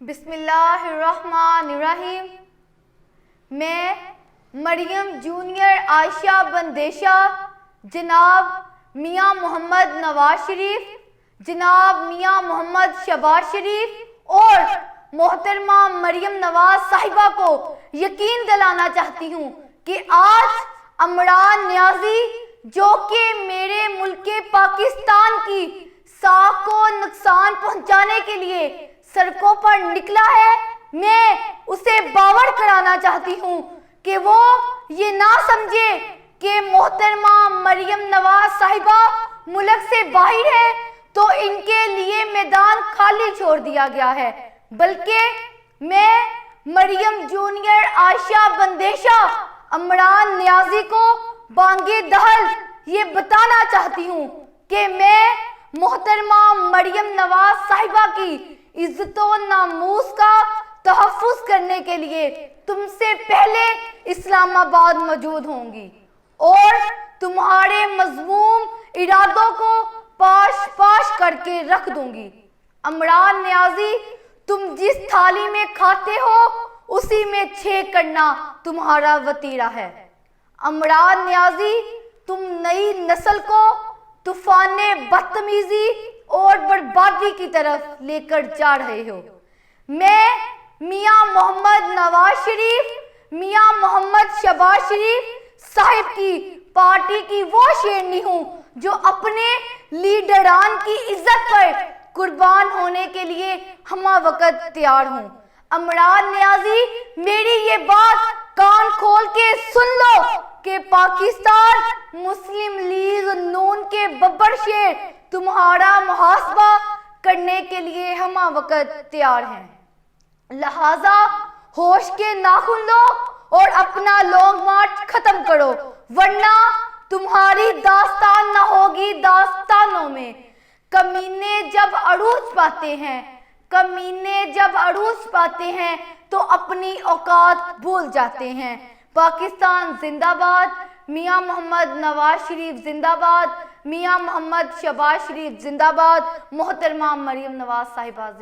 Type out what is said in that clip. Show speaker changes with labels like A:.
A: بسم اللہ الرحمن الرحیم۔ میں مریم جونیئر عائشہ بندیشہ جناب میاں محمد نواز شریف، جناب میاں محمد شہباز شریف اور محترمہ مریم نواز صاحبہ کو یقین دلانا چاہتی ہوں کہ آج عمران نیازی جو کہ میرے ملک پاکستان کی ساکھ کو نقصان پہنچانے کے لیے سڑکوں پر نکلا ہے، میں اسے باور کرانا چاہتی ہوں کہ وہ یہ نہ سمجھے کہ محترمہ مریم نواز صاحبہ ملک سے باہر ہے تو ان کے لیے میدان خالی چھوڑ دیا گیا ہے، بلکہ میں مریم جونیئر عائشہ بندیشہ عمران نیازی کو بانگے دہل یہ بتانا چاہتی ہوں کہ میں محترمہ مریم نواز صاحبہ کی عزت و ناموس کا تحفظ کرنے کے لیے تم سے پہلے اسلام آباد موجود ہوں گی اور تمہارے مذموم ارادوں کو پاش پاش کر کے رکھ دوں گی۔ عمران نیازی، تم جس تھالی میں کھاتے ہو اسی میں چھینک کرنا تمہارا وتیرہ ہے۔ عمران نیازی، تم نئی نسل کو طوفان بدتمیزی اور بربادی کی طرف لے کر جا رہے ہو۔ میں میاں محمد نواز شریف، میاں محمد شہباز شریف صاحب کی پارٹی کی وہ شیرنی ہوں جو اپنے لیڈران کی عزت پر قربان ہونے کے لیے ہمہ وقت تیار ہوں۔ عمران نیازی، میری یہ بات کان کھول کے سن لو کہ پاکستان مسلم لیگ نون کے ببر شیر تمہارا محاسبہ کرنے کے لیے ہمہ وقت تیار ہیں، لہٰذا ہوش کے ناخن لو اور اپنا لانگ مارچ ختم کرو، ورنہ تمہاری داستان نہ ہوگی داستانوں میں۔ کمینے جب عروج پاتے ہیں تو اپنی اوقات بھول جاتے ہیں۔ پاکستان زندہ باد، میاں محمد نواز شریف زندہ باد، میاں محمد شہباز شریف زندہ باد، محترمہ مریم نواز صاحبہ